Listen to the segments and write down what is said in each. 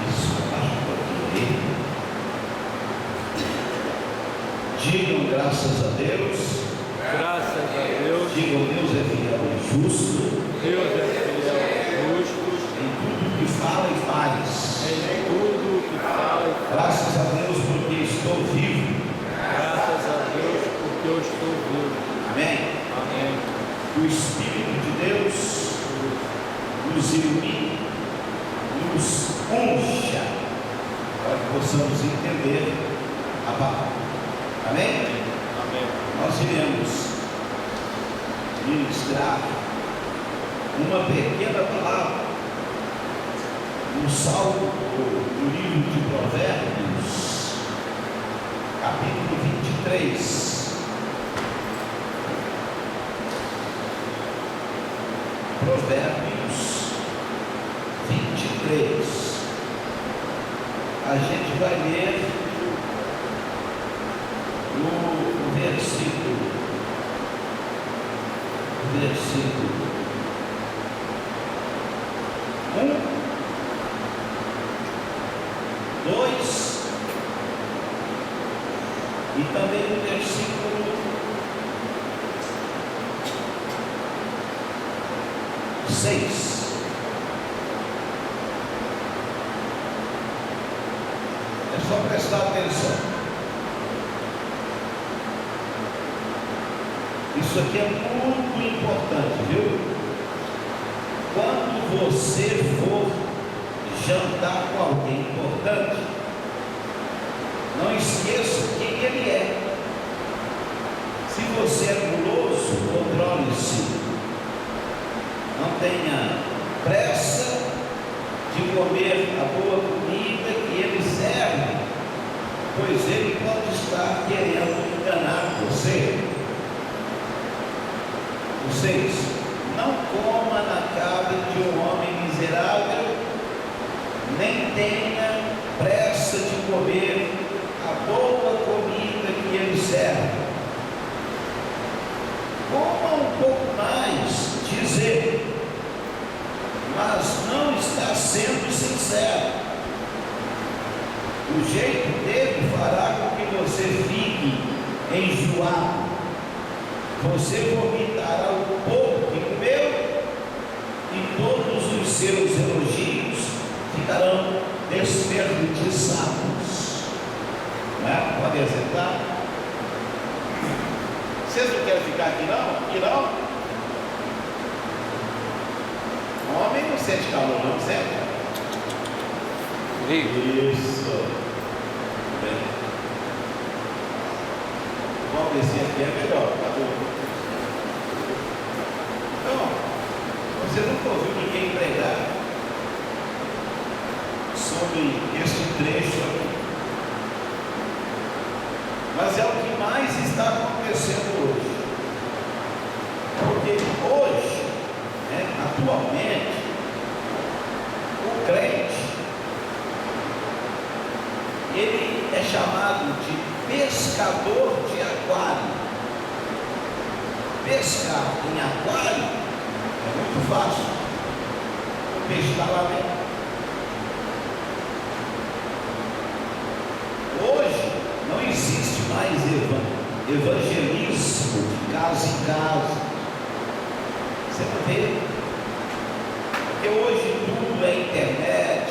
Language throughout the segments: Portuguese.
Isso, abaixa um pouquinho. Digam graças a Deus. Graças a Deus. Digam Deus é fiel e justo. Deus é fiel e justo. Em tudo que fala e faz. Em tudo que fala e faz. Graças a Deus porque estou vivo. Graças a Deus porque eu estou vivo. Amém? Amém. Que o Espírito de Deus nos ilumine, nos unja, para que possamos entender a palavra. Amém? Amém. Nós iremos ministrar uma pequena palavra no Salmo do livro de Provérbios, capítulo 23. Provérbios 23. A gente vai ler no versículo 1, 2 e também no versículo 6. É só prestar atenção. Isso aqui é muito importante, viu? Quando você for jantar com alguém importante, não esqueça quem ele é. Se você é guloso, controle-se. Não tenha pressa de comer a boa comida que ele serve, pois ele pode estar querendo enganar você. 6. Não coma na casa de um homem miserável, nem tenha pressa de comer a boa comida que ele serve. Coma um pouco mais, diz ele, mas não está sendo sincero. O jeito dele fará com que você fique enjoado. Você vomitará o pouco que comeu e todos os seus elogios ficarão desperdiçados. Não é? Pode acertar? Vocês não querem ficar aqui não? Aqui não? Homem não sente calor não, certo? Isso. Bem. Vamos descer aqui é melhor, tá bom? Então, você nunca ouviu ninguém pregar sobre este trecho aqui, mas é o que mais está acontecendo hoje, porque hoje, atualmente, o crente, ele é chamado de pescador de aquário. Pescar em aquário é muito fácil. O peixe está lá dentro. Hoje não existe mais evangelismo de casa em casa. Você não vê? Porque hoje tudo é internet,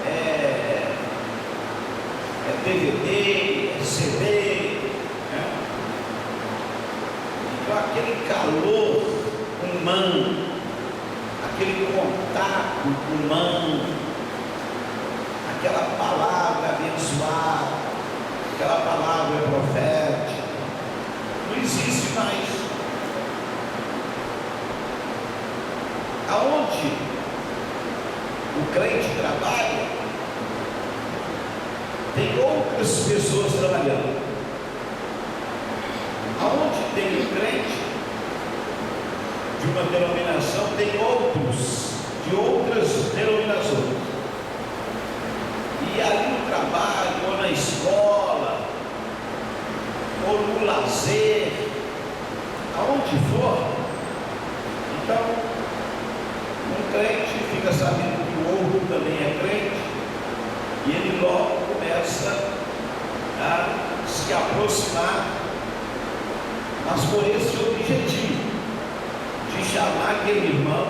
é DVD, é CD, Então aquele calor humano, aquele contato humano, aquela palavra abençoada, aquela palavra profética, não existe mais. Aonde o crente trabalha, tem outras pessoas trabalhando. Aonde tem um crente de uma denominação, tem outros de outras denominações. E ali no trabalho, ou na escola, ou no lazer, aonde for, então um crente fica sabendo que o outro também é crente, e ele logo começa a se aproximar, mas por esse objetivo, de chamar aquele irmão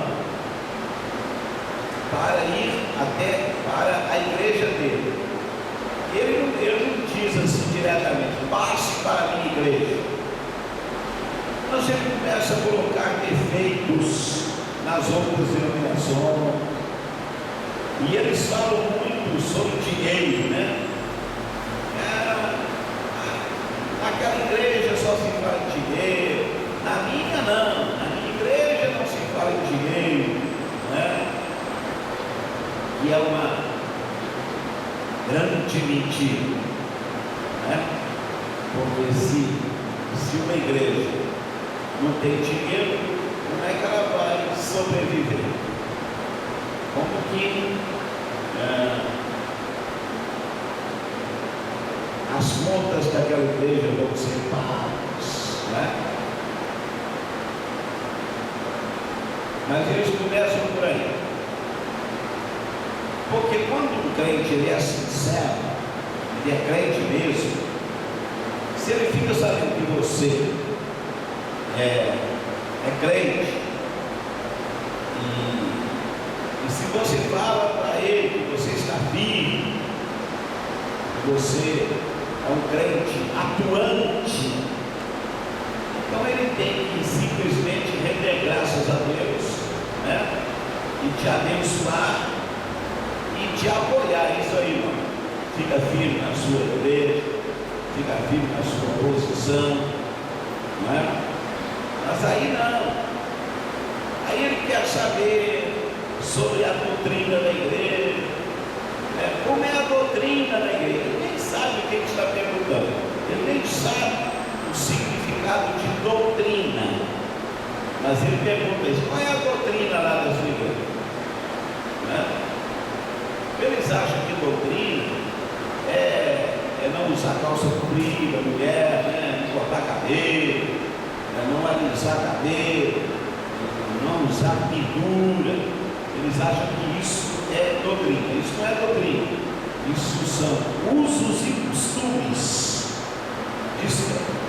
para ir até para a igreja dele. Ele não diz assim diretamente, passe para a minha igreja. Mas ele começa a colocar defeitos nas outras denominações, e eles falam muito sobre dinheiro, né? Naquela igreja só se fala de dinheiro, na minha não, na minha igreja não se fala de dinheiro, né? E é uma grande mentira, né? Porque se uma igreja não tem dinheiro, como é que ela vai sobreviver? Como que as contas daquela igreja vão ser pagas, né? Mas eles começam por aí, porque quando um crente ele é sincero, ele é crente mesmo, se ele fica sabendo que você é crente, e se você fala para ele que você está vivo, que você é um crente atuante, então ele tem que simplesmente render graças a Deus, né? E te abençoar e te apoiar. Isso aí, irmão. Fica firme na sua igreja, fica firme na sua posição, né? Mas aí não. Aí ele quer saber sobre a doutrina da igreja, né? Como é a doutrina da igreja? Ele nem sabe o que ele está perguntando, ele nem sabe o significado de doutrina, mas ele pergunta isso: qual é a doutrina lá da sua igreja? Né? Eles acham que doutrina é não usar calça comprida, mulher, né? Não cortar cabelo, não alisar cabelo, não usar pintura. Eles acham que isso é doutrina. Isso não é doutrina, isso são usos e costumes.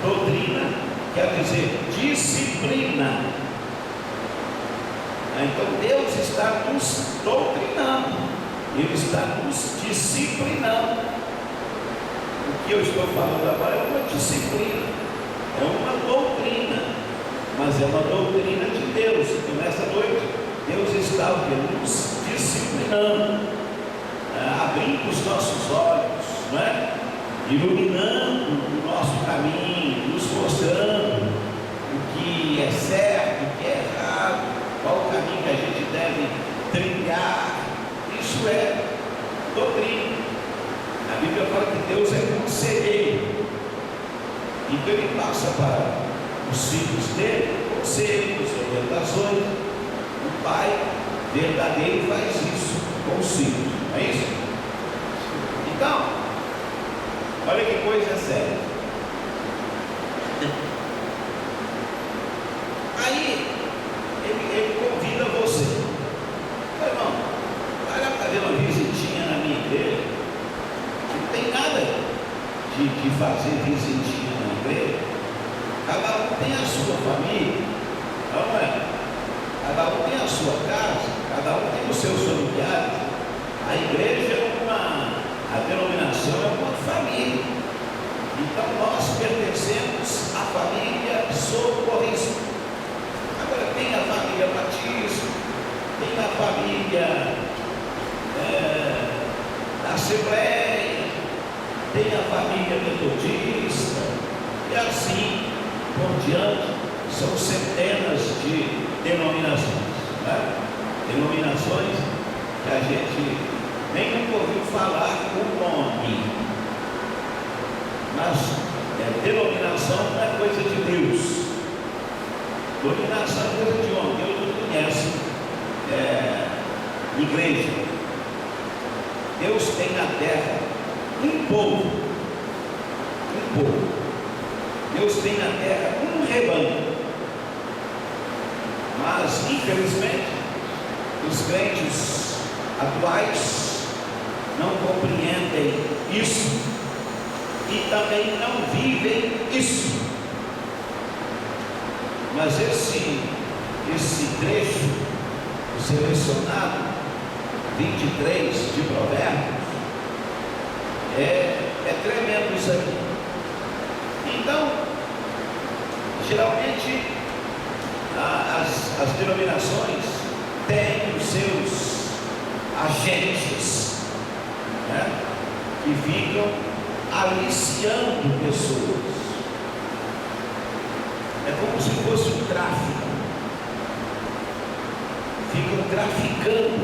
Doutrina quer dizer disciplina. Então Deus está nos doutrinando, Ele está nos disciplinando. O que eu estou falando agora é uma disciplina, é uma doutrina, mas é uma doutrina de Deus. E nessa noite Deus está nos disciplinando, abrindo os nossos olhos, não é? Iluminando o nosso caminho, nos mostrando o que é certo, o que é errado, qual o caminho que a gente deve trilhar. Isso é doutrina. A Bíblia fala que Deus é conselheiro, então Ele passa para os filhos dele conselhos, orientações. O Pai verdadeiro faz isso com os filhos, não é isso? Então, olha que coisa séria. Aí ele convida você: irmão, vai lá fazer uma visitinha na minha igreja. Não tem nada de fazer visitinha na igreja. Cada um tem a sua família, não é? Cada um tem a sua casa, cada um tem os seus familiares. A igreja a denominação é uma família. Então nós pertencemos à família Socorrismo. Agora tem a família Batista, tem a família da Assembleia, tem a família Metodista, e assim por diante. São centenas de denominações, né? Denominações que a gente nem nunca ouviu falar o nome, mas denominação não é coisa de Deus. Denominação é coisa de homem. Deus não conhece igreja. Deus tem na terra um povo, Deus tem na terra um rebanho. Mas infelizmente os crentes atuais não compreendem isso e também não vivem isso. Mas esse trecho selecionado, 23 de Provérbios, é tremendo isso aqui. Então, geralmente as denominações têm os seus agentes, né, que ficam aliciando pessoas. É como se fosse um tráfico. Ficam traficando,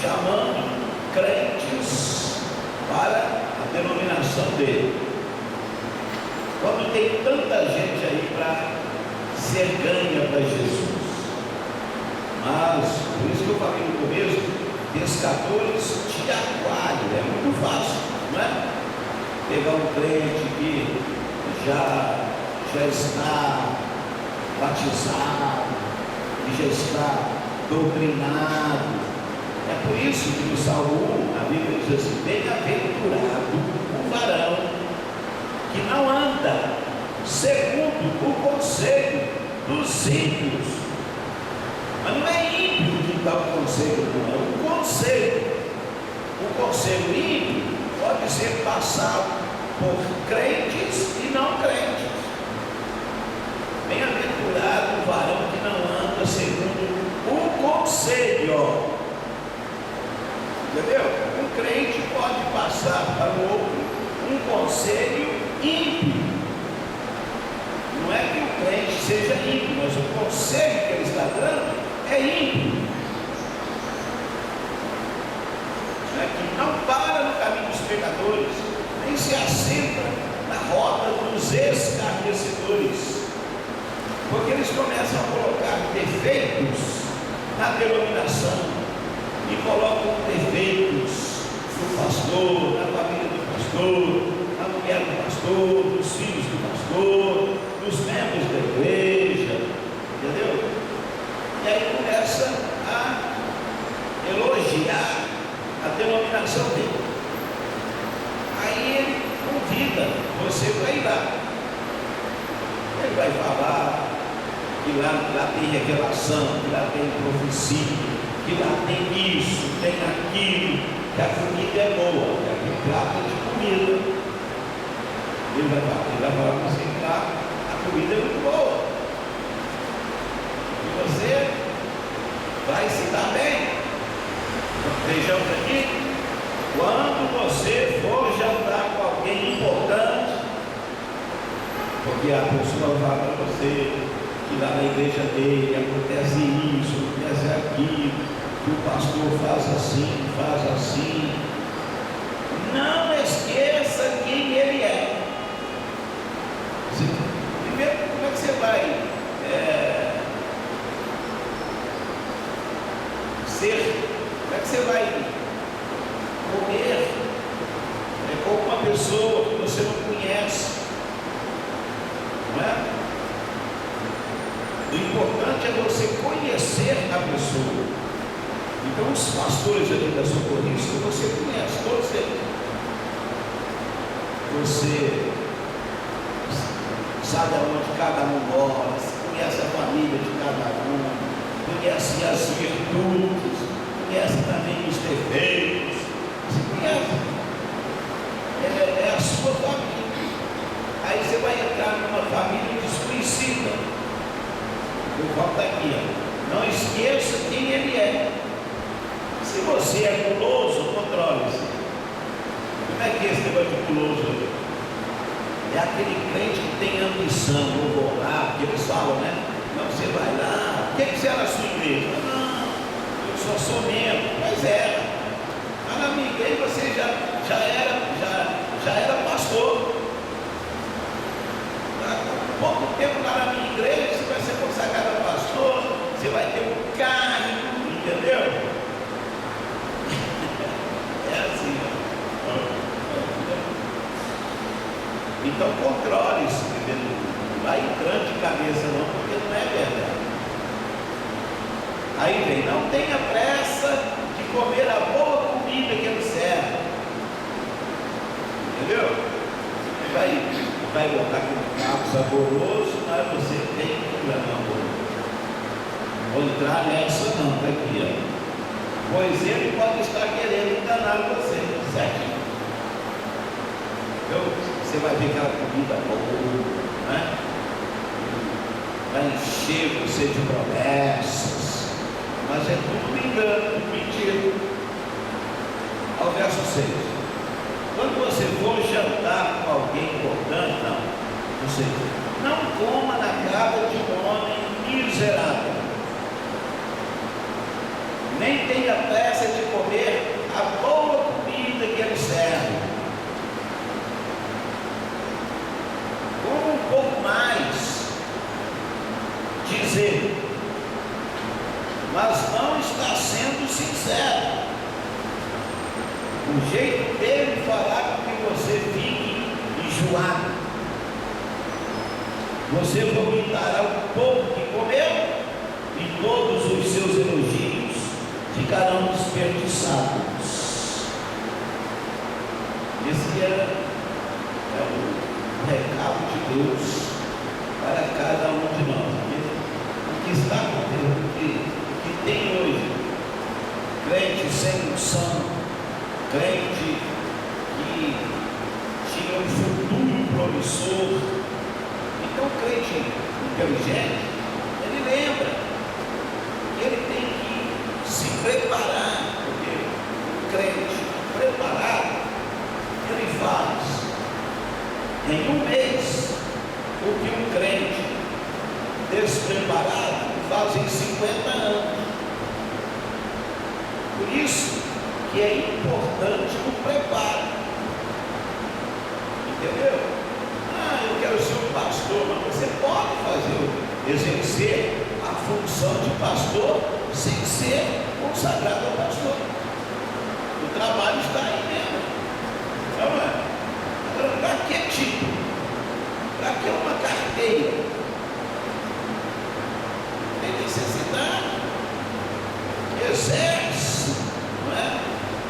chamando crentes para a denominação dele. Quando tem tanta gente aí para ser ganha para Jesus. Mas, por isso que eu falei no começo, pescadores de aquário, é muito fácil, não é? Pegar um crente que já está batizado, que já está doutrinado. É por isso que no Salmo 1, a Bíblia diz assim: bem-aventurado o varão que não anda segundo o conselho dos ímpios. Mas não é ímpio que dá o conselho, não é o conselho. O conselho ímpio pode ser passado por crentes e não crentes. Bem-aventurado o varão que não anda segundo o conselho. Entendeu? Um crente pode passar para o outro um conselho ímpio. Não é que o crente seja ímpio, mas o conselho que ele está dando é ímpio. Não é que não para no caminho dos pecadores, nem se assenta na roda dos escarnecedores. Porque eles começam a colocar defeitos na denominação e colocam defeitos no pastor, na família do pastor, na mulher do pastor, dos filhos do pastor, dos membros da igreja, entendeu? E aí começa a elogiar a denominação dele. Aí ele convida você para ir lá. Ele vai falar que lá tem revelação, que lá tem profecia, que lá tem isso, tem aquilo, que a comida é boa, que aquele prato é de comida. Ele vai falar para você que lá a comida é muito boa. E você vai se dar bem. Vejamos aqui, quando você for jantar com alguém importante, porque a pessoa vai falar para você que lá na igreja dele acontece isso, acontece aquilo, que o pastor faz assim. Não esqueça quem ele é. Primeiro, como é que você vai como é que você vai comer com uma pessoa que você não conhece? Não é? O importante é você conhecer a pessoa. Então, os pastores aqui da Socorrista, você conhece todos eles. Você sabe aonde cada um mora, conhece a família de cada um, conhece as virtudes, conhece também os defeitos. Você conhece. É a sua família. Aí você vai entrar numa família desconhecida. Eu volto aqui, ó. Não esqueça quem ele é. Se você é guloso, controle-se. Como é que é esse negócio de guloso? É aquele crente que tem ambição. Eu vou lá, porque eles falam, né? Não, você vai lá. O que você era na sua igreja? Não, eu só sou membro. Mas era. Mas na minha igreja você já era pastor. Há pouco tempo lá na minha igreja você vai ser consagrado a pastor, você vai ter um cargo, entendeu? É assim, ó. Então controle-se, entendeu? Não vai entrando de cabeça não, porque não é verdade. Aí vem, não tenha pressa de comer a boa comida que ele serve. Entendeu? Vai botar com um carro saboroso, mas você tem que levar amor. Vou entrar nessa não, tá aqui, ó. Pois ele pode estar querendo enganar você, certo? Então, você vai ver aquela comida boa, né? Vai encher você de promessas, mas é tudo engano, tudo mentira. Ao verso 6. Quando você for jantar com alguém importante, não coma na casa de um homem miserável, nem tenha pressa de comer a boa comida que ele serve. Coma um pouco mais, diz ele, mas não está sendo sincero. O jeito dele fará com que você fique enjoado. Você vomitará um pouco que comeu e todos os seus elogios ficarão desperdiçados. Esse é o recado de Deus para cada um de nós. O que está acontecendo, o que tem hoje, crente sem unção, crente que tinha um futuro promissor. Então, o crente inteligente, ele lembra que ele tem que se preparar, porque o crente preparado, ele faz em um mês o que um crente despreparado faz em 50 anos. Por isso que é importante o preparo. Entendeu? Eu quero ser um pastor, mas você pode exercer a função de pastor sem ser consagrado ao pastor. O trabalho está aí mesmo. Não é? Agora, para que título? Para que uma carteira? Tem necessidade. Exerce, não é?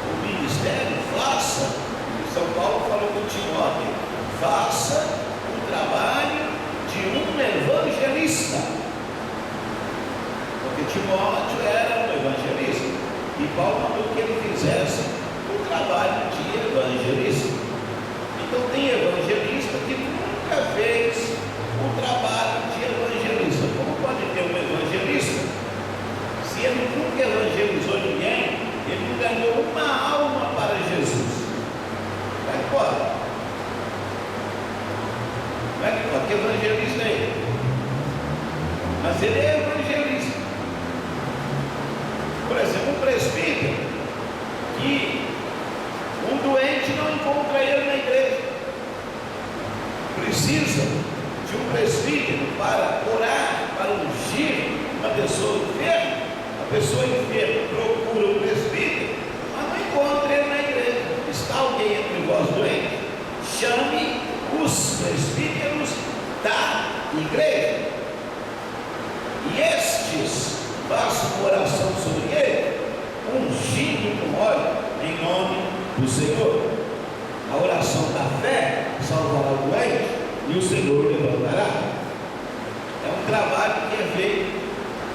O ministério, faça. São Paulo falou com Timóteo: faça o trabalho de um evangelista. Porque Timóteo era um evangelista. E Paulo mandou que ele fizesse o trabalho de evangelista. Então tem evangelista que nunca fez o trabalho de evangelista. Como pode ter um evangelista se ele nunca evangelizou ninguém? Ele não ganhou uma alma para Jesus. Como é que pode? Como é que pode? Que evangelista é ele? Mas ele é evangelista. Por exemplo, um presbítero que um doente não encontra ele na igreja, precisa de um presbítero para orar, para ungir uma pessoa enferma. A pessoa enferma procura o presbítero, mas não encontra ele na igreja. Está alguém entre vós doente? Chame os presbíteros da igreja, e estes façam uma oração sobre ele, ungindo com óleo em nome do Senhor. A oração da fé salvará o doente e o Senhor levantará. É um trabalho que é feito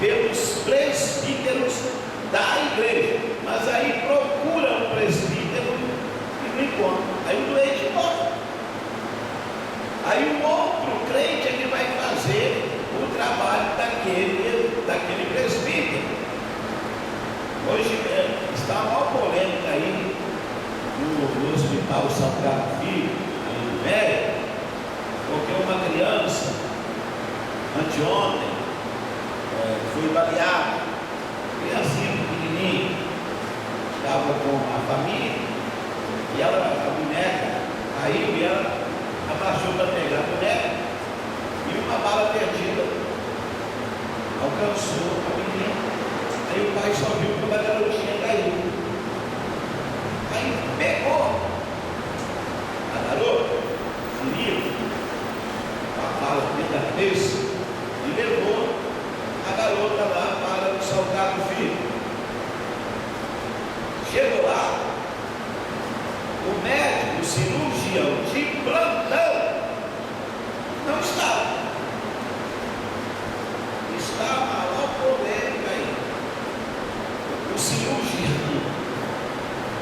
pelos presbíteros da igreja, mas aí procura um presbítero e não encontra. Aí o doente morre. Aí o outro crente é que vai fazer o trabalho daquele presbítero. Hoje está uma maior polêmica aí no Hospital Sagrado Filho, em Média, porque uma criança, anteontem, foi baleada, criancinha pequenininha, estava com a família, e a boneca caiu e ela abaixou para pegar a boneca, e uma bala perdida alcançou a menina. Aí o pai só viu que a garotinha caiu. Aí pegou a garota, feriu, com a bala dentro da cabeça, e levou a garota lá para o Salgado Filho. cirurgião de plantão não estava. Está a maior polêmica aí. O cirurgião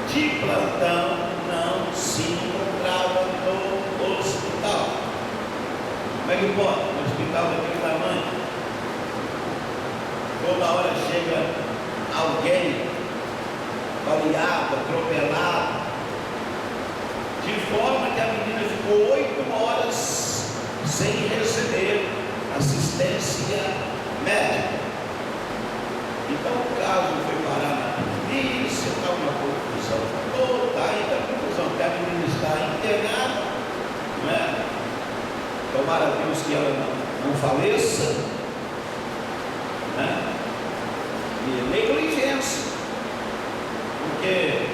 de plantão não se encontrava no hospital. Como é que pode? No hospital daquele tamanho, toda hora chega alguém baleado, atropelado, de forma que a menina ficou 8 horas sem receber assistência médica. Então o caso foi parar na polícia, está uma confusão toda, ainda a confusão, porque a menina está internada, não é? Tomara a Deus que ela não faleça, né? E negligência, porque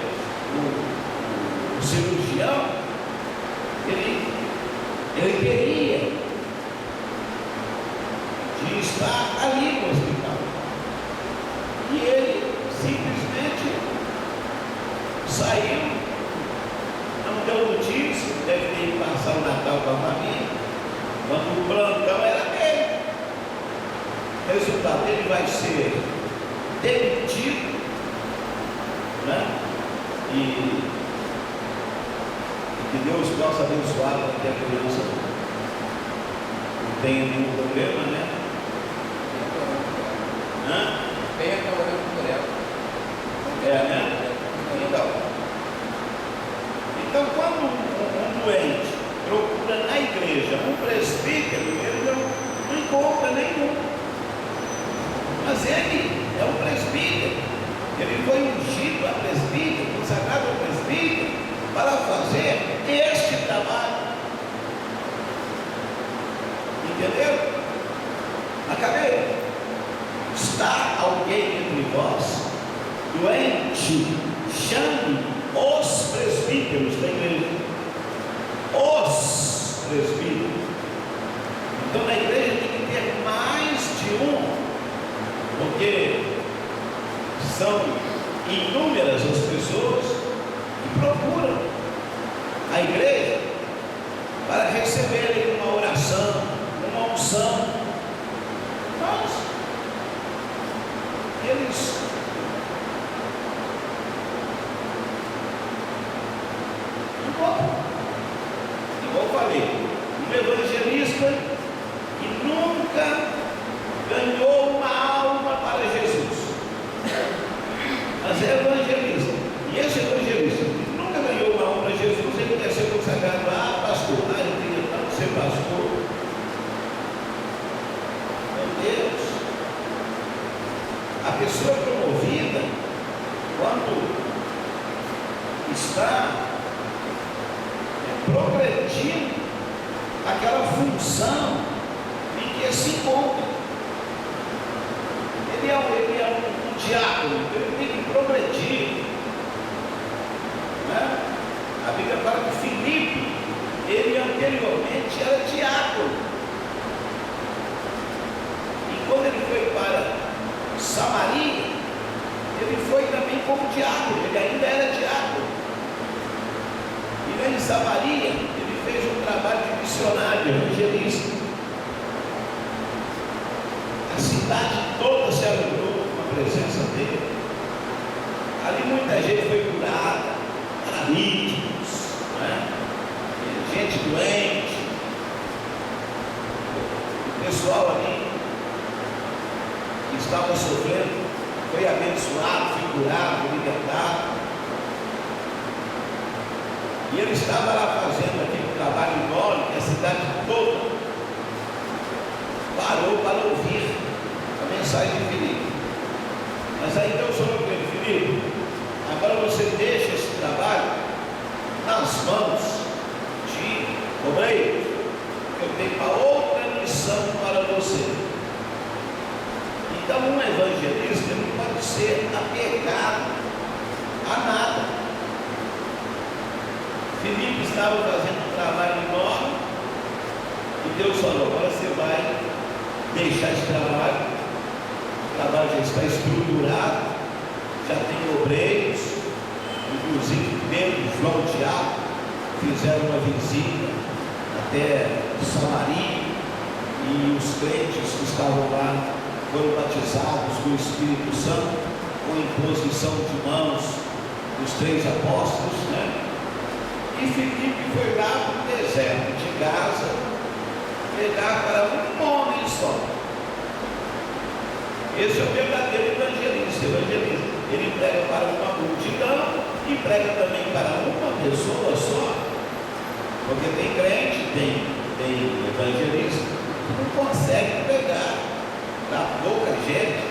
o cirurgião, ele queria de estar ali no hospital, e ele simplesmente saiu, não deu notícia, deve ter ido passar o Natal com a família, quando o plantão era dele. O resultado dele vai ser demitido, né? E que Deus possa abençoar para que a criança não tenha nenhum problema, né? Venha orando por ela. Né? Então quando um doente procura na igreja um presbítero, ele não encontra nenhum. Mas ele é um presbítero, ele foi ungido a presbítero, consagrado a presbítero, para fazer este trabalho. Entendeu? Acabei. Está alguém entre vós doente? Chame os presbíteros da igreja. Os presbíteros. Então na igreja tem que ter mais de um, porque são inúmeras as pessoas que procuram a igreja para receberem uma oração, uma unção. Mas eles igual eu falei, um evangelista que nunca ganhou uma alma para Jesus, mas é evangelista, e esse evangelista que nunca ganhou uma alma para Jesus, ele quer ser consagrado. Pastor, eu queria tanto ser pastor. Meu Deus, a pessoa é promovida quando está progredindo aquela função em que se encontra. Ele é um diácono, ele tem que progredir, né? A Bíblia fala que Filipe, ele anteriormente era diácono, e quando ele foi para Samaria, ele foi também como diácono, ele ainda era diácono. E lá em Samaria, ele fez um trabalho de missionário, evangelista. A cidade toda se alegrou com a presença dele. Ali muita gente foi curada, paralíticos, né? Gente doente. O pessoal ali que estava sofrendo foi abençoado, foi curado, libertado. E ele estava lá fazendo aquele trabalho enorme, que a cidade toda parou para ouvir a mensagem de Filipe. Mas aí Deus falou para ele: Filipe, agora você deixa esse trabalho nas mãos de obreiros, eu tenho uma outra missão para você. Então um evangelista não pode ser apegado a nada. Filipe estava fazendo um trabalho enorme e Deus falou: agora você vai deixar esse trabalho. O trabalho já está estruturado, já tem obreiros, inclusive Pedro, João, Tiago, fizeram uma visita até Samaria e os crentes que estavam lá foram batizados com o Espírito Santo, com imposição de mãos dos 3 apóstolos, né? E Filipe foi lá para o deserto de Gaza pregar para um homem só. Esse é o verdadeiro evangelista. Ele prega para uma multidão e prega também para uma pessoa só. Porque tem crente, tem evangelista que não consegue pregar para pouca gente.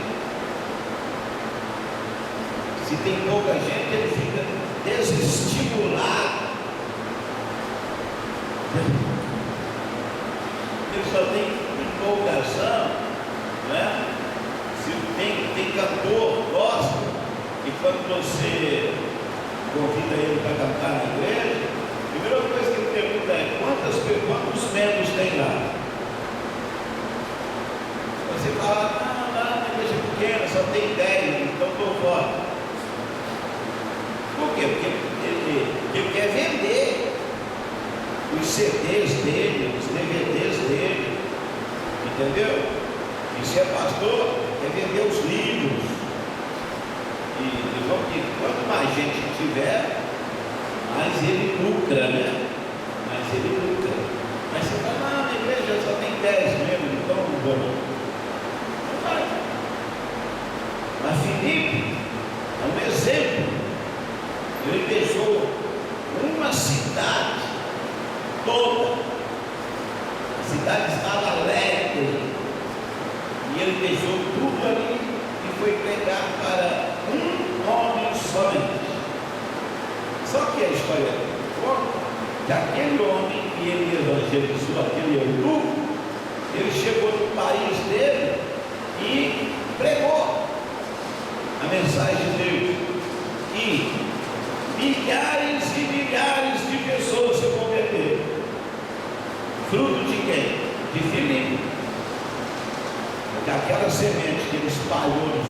Se tem pouca gente, ele fica desestimulado. Ele só tem empolgação, né? Se tem cantor, gospel, e quando você convida ele para cantar na igreja, a primeira coisa que ele pergunta é: quantos membros tem lá? Você fala: não, lá na igreja pequena só tem 10, então estou fora. Por quê? Porque ele quer vender os CDs dele, os DVDs dele, entendeu? E se é pastor, quer vender os livros. E vamos que quanto mais gente tiver, mais ele lucra, né? Mais ele lucra. Mas você fala: não, na igreja só tem 10 mesmo, então não vou. Não vai. Mas Filipe é um exemplo. Ele beijou uma cidade toda. A cidade estava alegre. E ele beijou tudo ali e foi pregar para um homem somente. Só que a história conta que aquele homem que ele evangelizou, aquele eunuco, ele chegou no país dele e pregou a mensagem de Deus. E milhares e milhares de pessoas se converteram. Fruto de quem? De Filipe. Porque aquela semente que ele espalhou